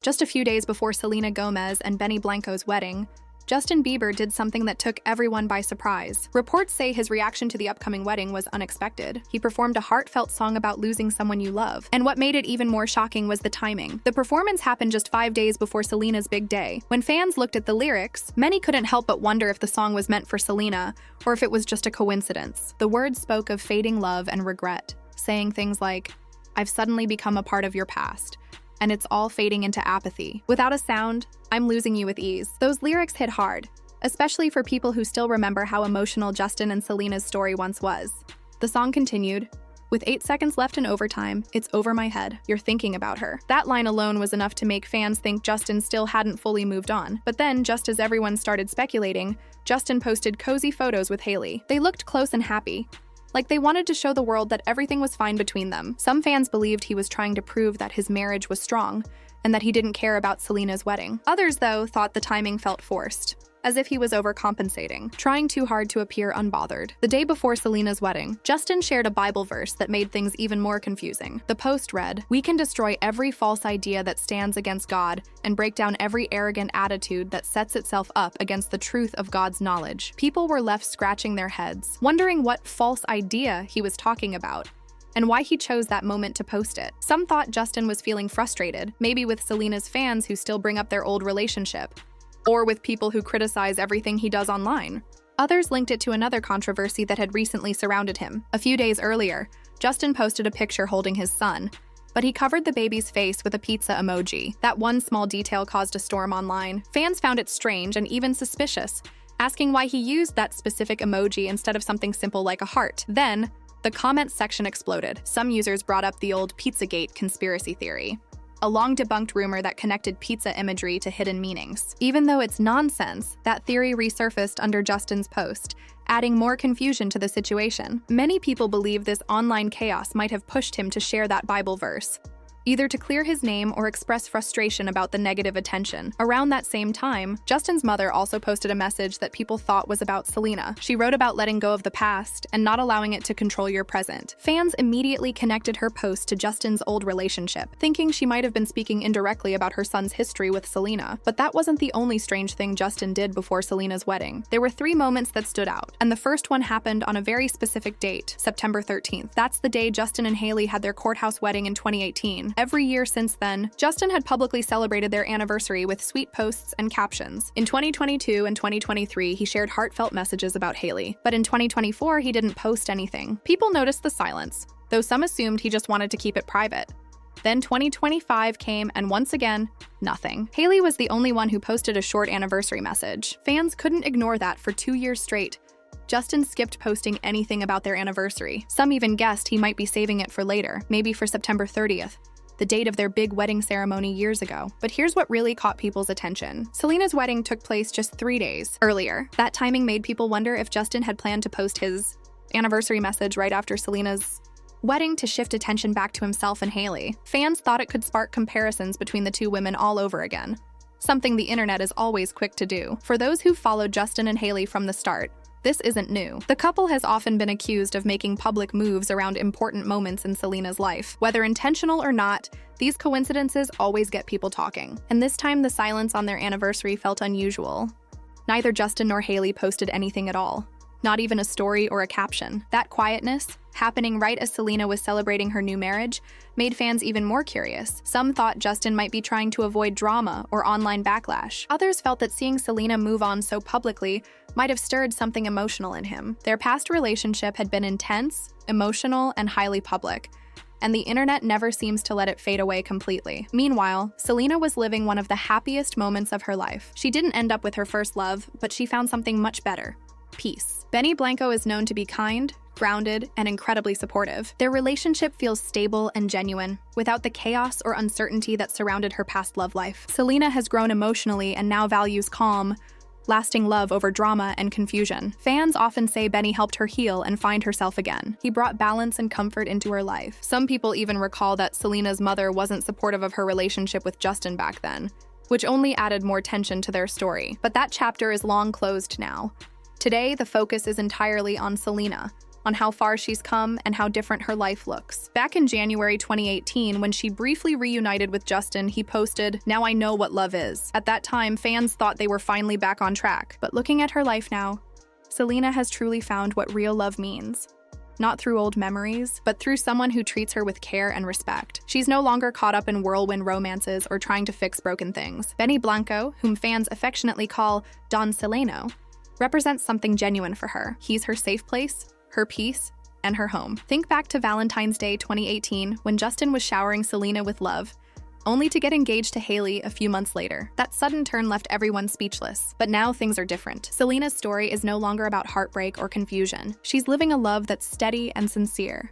Just a few days before Selena Gomez and Benny Blanco's wedding, Justin Bieber did something that took everyone by surprise. Reports say his reaction to the upcoming wedding was unexpected. He performed a heartfelt song about losing someone you love. And what made it even more shocking was the timing. The performance happened just 5 days before Selena's big day. When fans looked at the lyrics, many couldn't help but wonder if the song was meant for Selena or if it was just a coincidence. The words spoke of fading love and regret, saying things like, "I've suddenly become a part of your past, and it's all fading into apathy. Without a sound, I'm losing you with ease." Those lyrics hit hard, especially for people who still remember how emotional Justin and Selena's story once was. The song continued, "With 8 seconds left in overtime, it's over my head. You're thinking about her." That line alone was enough to make fans think Justin still hadn't fully moved on. But then, just as everyone started speculating, Justin posted cozy photos with Hailey. They looked close and happy, like they wanted to show the world that everything was fine between them. Some fans believed he was trying to prove that his marriage was strong and that he didn't care about Selena's wedding. Others, though, thought the timing felt forced, as if he was overcompensating, trying too hard to appear unbothered. The day before Selena's wedding, Justin shared a Bible verse that made things even more confusing. The post read, "We can destroy every false idea that stands against God and break down every arrogant attitude that sets itself up against the truth of God's knowledge." People were left scratching their heads, wondering what false idea he was talking about and why he chose that moment to post it. Some thought Justin was feeling frustrated, maybe with Selena's fans who still bring up their old relationship, or with people who criticize everything he does online. Others linked it to another controversy that had recently surrounded him. A few days earlier, Justin posted a picture holding his son, but he covered the baby's face with a pizza emoji. That one small detail caused a storm online. Fans found it strange and even suspicious, asking why he used that specific emoji instead of something simple like a heart. Then, the comments section exploded. Some users brought up the old Pizzagate conspiracy theory, a long-debunked rumor that connected pizza imagery to hidden meanings. Even though it's nonsense, that theory resurfaced under Justin's post, adding more confusion to the situation. Many people believe this online chaos might have pushed him to share that Bible verse, either to clear his name or express frustration about the negative attention. Around that same time, Justin's mother also posted a message that people thought was about Selena. She wrote about letting go of the past and not allowing it to control your present. Fans immediately connected her post to Justin's old relationship, thinking she might have been speaking indirectly about her son's history with Selena. But that wasn't the only strange thing Justin did before Selena's wedding. There were 3 moments that stood out, and the first one happened on a very specific date, September 13th. That's the day Justin and Hailey had their courthouse wedding in 2018. Every year since then, Justin had publicly celebrated their anniversary with sweet posts and captions. In 2022 and 2023, he shared heartfelt messages about Hailey. But in 2024, he didn't post anything. People noticed the silence, though some assumed he just wanted to keep it private. Then 2025 came, and once again, nothing. Hailey was the only one who posted a short anniversary message. Fans couldn't ignore that for 2 years straight. Justin skipped posting anything about their anniversary. Some even guessed he might be saving it for later, maybe for September 30th. The date of their big wedding ceremony years ago. But here's what really caught people's attention. Selena's wedding took place just 3 days earlier. That timing made people wonder if Justin had planned to post his anniversary message right after Selena's wedding to shift attention back to himself and Hailey. Fans thought it could spark comparisons between the 2 women all over again, something the internet is always quick to do. For those who followed Justin and Hailey from the start, this isn't new. The couple has often been accused of making public moves around important moments in Selena's life. Whether intentional or not, these coincidences always get people talking. And this time, the silence on their anniversary felt unusual. Neither Justin nor Hailey posted anything at all, not even a story or a caption. That quietness, happening right as Selena was celebrating her new marriage, made fans even more curious. Some thought Justin might be trying to avoid drama or online backlash. Others felt that seeing Selena move on so publicly might have stirred something emotional in him. Their past relationship had been intense, emotional, and highly public, and the internet never seems to let it fade away completely. Meanwhile, Selena was living one of the happiest moments of her life. She didn't end up with her first love, but she found something much better: peace. Benny Blanco is known to be kind, grounded, and incredibly supportive. Their relationship feels stable and genuine, without the chaos or uncertainty that surrounded her past love life. Selena has grown emotionally and now values calm, lasting love over drama and confusion. Fans often say Benny helped her heal and find herself again. He brought balance and comfort into her life. Some people even recall that Selena's mother wasn't supportive of her relationship with Justin back then, which only added more tension to their story. But that chapter is long closed now. Today, the focus is entirely on Selena, on how far she's come and how different her life looks. Back in January 2018, when she briefly reunited with Justin, he posted, "Now I know what love is." At that time, fans thought they were finally back on track. But looking at her life now, Selena has truly found what real love means. Not through old memories, but through someone who treats her with care and respect. She's no longer caught up in whirlwind romances or trying to fix broken things. Benny Blanco, whom fans affectionately call Don Selena, represents something genuine for her. He's her safe place, her peace, and her home. Think back to Valentine's Day 2018 when Justin was showering Selena with love, only to get engaged to Hailey a few months later. That sudden turn left everyone speechless. But now things are different. Selena's story is no longer about heartbreak or confusion. She's living a love that's steady and sincere.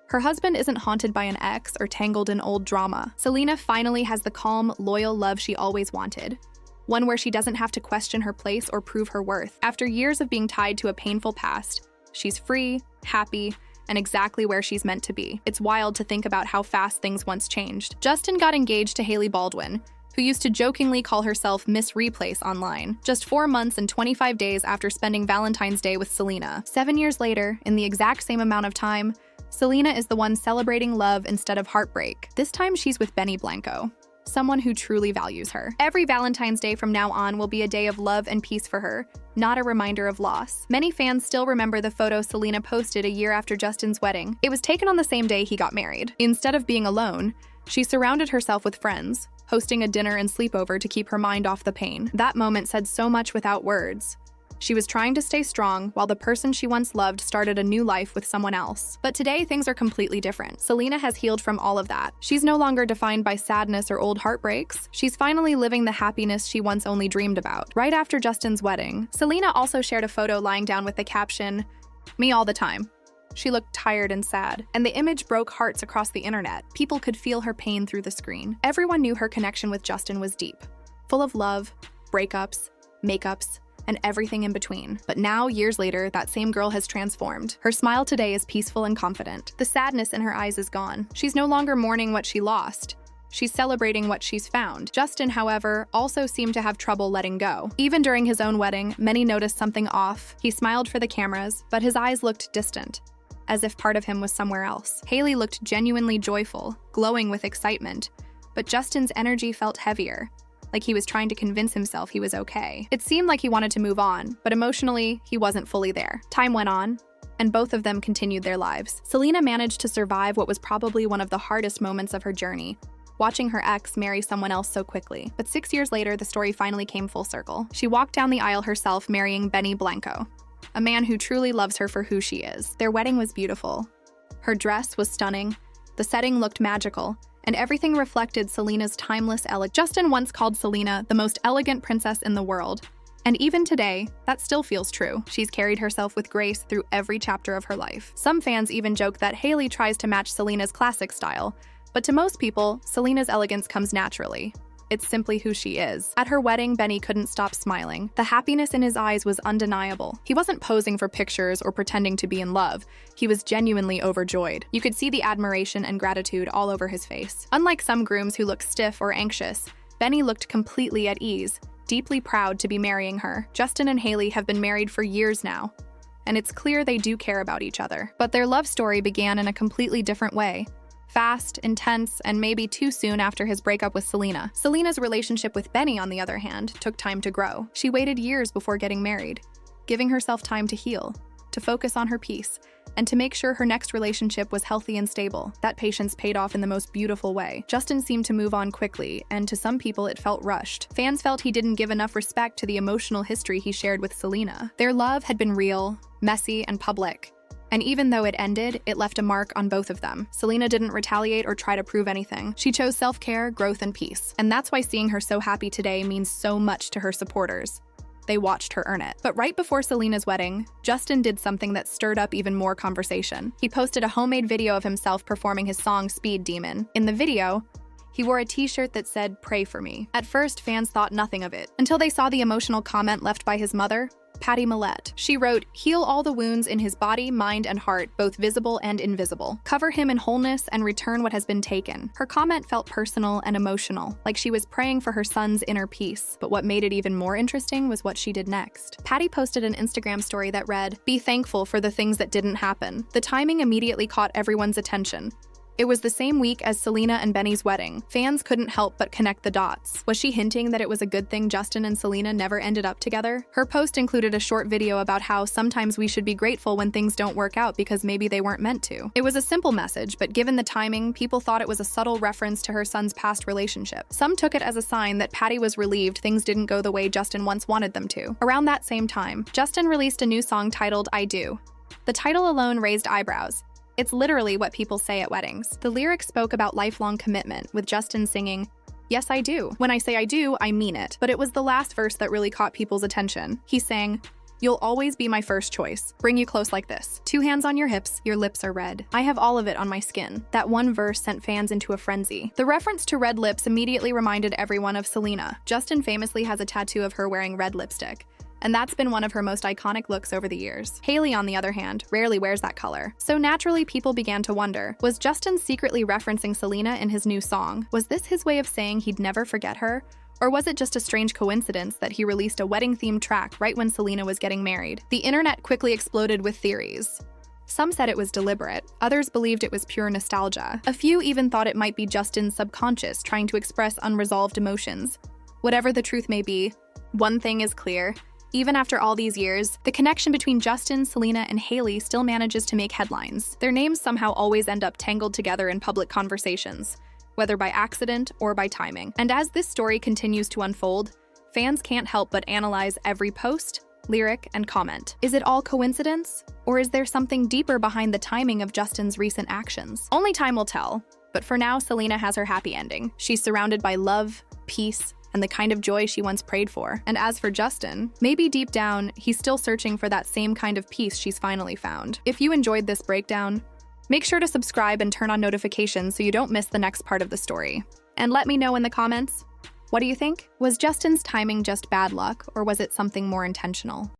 Her husband isn't haunted by an ex or tangled in old drama. Selena finally has the calm, loyal love she always wanted. One where she doesn't have to question her place or prove her worth. After years of being tied to a painful past, she's free, happy, and exactly where she's meant to be. It's wild to think about how fast things once changed. Justin got engaged to Hailey Baldwin, who used to jokingly call herself Miss Replace online, just 4 months and 25 days after spending Valentine's Day with Selena. 7 years later, in the exact same amount of time, Selena is the one celebrating love instead of heartbreak. This time she's with Benny Blanco, someone who truly values her. Every Valentine's Day from now on will be a day of love and peace for her, not a reminder of loss. Many fans still remember the photo Selena posted a year after Justin's wedding. It was taken on the same day he got married. Instead of being alone, she surrounded herself with friends, hosting a dinner and sleepover to keep her mind off the pain. That moment said so much without words. She was trying to stay strong while the person she once loved started a new life with someone else. But today, things are completely different. Selena has healed from all of that. She's no longer defined by sadness or old heartbreaks. She's finally living the happiness she once only dreamed about. Right after Justin's wedding, Selena also shared a photo lying down with the caption, "Me all the time." She looked tired and sad, and the image broke hearts across the internet. People could feel her pain through the screen. Everyone knew her connection with Justin was deep, full of love, breakups, makeups, and everything in between. But now, years later, that same girl has transformed. Her smile today is peaceful and confident. The sadness in her eyes is gone. She's no longer mourning what she lost. She's celebrating what she's found. Justin, however, also seemed to have trouble letting go. Even during his own wedding, many noticed something off. He smiled for the cameras, but his eyes looked distant, as if part of him was somewhere else. Hailey looked genuinely joyful, glowing with excitement, but Justin's energy felt heavier, like he was trying to convince himself he was okay. It seemed like he wanted to move on, but emotionally, he wasn't fully there. Time went on, and both of them continued their lives. Selena managed to survive what was probably one of the hardest moments of her journey, watching her ex marry someone else so quickly. But 6 years later, the story finally came full circle. She walked down the aisle herself, marrying Benny Blanco, a man who truly loves her for who she is. Their wedding was beautiful. Her dress was stunning, the setting looked magical, and everything reflected Selena's timeless elegance. Justin once called Selena the most elegant princess in the world, and even today, that still feels true. She's carried herself with grace through every chapter of her life. Some fans even joke that Hailey tries to match Selena's classic style, but to most people, Selena's elegance comes naturally. It's simply who she is. At her wedding, Benny couldn't stop smiling. The happiness in his eyes was undeniable. He wasn't posing for pictures or pretending to be in love. He was genuinely overjoyed. You could see the admiration and gratitude all over his face. Unlike some grooms who look stiff or anxious, Benny looked completely at ease, deeply proud to be marrying her. Justin and Hailey have been married for years now, and it's clear they do care about each other. But their love story began in a completely different way. Fast, intense, and maybe too soon after his breakup with Selena. Selena's relationship with Benny, on the other hand, took time to grow. She waited years before getting married, giving herself time to heal, to focus on her peace, and to make sure her next relationship was healthy and stable. That patience paid off in the most beautiful way. Justin seemed to move on quickly, and to some people it felt rushed. Fans felt he didn't give enough respect to the emotional history he shared with Selena. Their love had been real, messy, and public. And even though it ended, it left a mark on both of them. Selena didn't retaliate or try to prove anything. She chose self-care, growth, and peace. And that's why seeing her so happy today means so much to her supporters. They watched her earn it. But right before Selena's wedding, Justin did something that stirred up even more conversation. He posted a homemade video of himself performing his song Speed Demon. In the video, he wore a t-shirt that said, "Pray for me." At first, fans thought nothing of it, until they saw the emotional comment left by his mother, Patty Millette. She wrote, "Heal all the wounds in his body, mind, and heart, both visible and invisible. Cover him in wholeness and return what has been taken." Her comment felt personal and emotional, like she was praying for her son's inner peace. But what made it even more interesting was what she did next. Patty posted an Instagram story that read, "Be thankful for the things that didn't happen." The timing immediately caught everyone's attention. It was the same week as Selena and Benny's wedding. Fans couldn't help but connect the dots. Was she hinting that it was a good thing Justin and Selena never ended up together? Her post included a short video about how sometimes we should be grateful when things don't work out because maybe they weren't meant to. It was a simple message, but given the timing, people thought it was a subtle reference to her son's past relationship. Some took it as a sign that Patty was relieved things didn't go the way Justin once wanted them to. Around that same time, Justin released a new song titled "I Do." The title alone raised eyebrows. It's literally what people say at weddings. The lyrics spoke about lifelong commitment, with Justin singing, "Yes, I do. When I say I do, I mean it." But it was the last verse that really caught people's attention. He sang, "You'll always be my first choice. Bring you close like this. 2 hands on your hips, your lips are red. I have all of it on my skin." That one verse sent fans into a frenzy. The reference to red lips immediately reminded everyone of Selena. Justin famously has a tattoo of her wearing red lipstick, and that's been one of her most iconic looks over the years. Hailey, on the other hand, rarely wears that color. So naturally, people began to wonder, was Justin secretly referencing Selena in his new song? Was this his way of saying he'd never forget her? Or was it just a strange coincidence that he released a wedding-themed track right when Selena was getting married? The internet quickly exploded with theories. Some said it was deliberate, others believed it was pure nostalgia. A few even thought it might be Justin's subconscious trying to express unresolved emotions. Whatever the truth may be, one thing is clear. Even after all these years, the connection between Justin, Selena, and Hailey still manages to make headlines. Their names somehow always end up tangled together in public conversations, whether by accident or by timing. And as this story continues to unfold, fans can't help but analyze every post, lyric, and comment. Is it all coincidence? Or is there something deeper behind the timing of Justin's recent actions? Only time will tell. But for now, Selena has her happy ending. She's surrounded by love, peace, and the kind of joy she once prayed for. And as for Justin, maybe deep down, he's still searching for that same kind of peace she's finally found. If you enjoyed this breakdown, make sure to subscribe and turn on notifications so you don't miss the next part of the story. And let me know in the comments, what do you think? Was Justin's timing just bad luck, or was it something more intentional?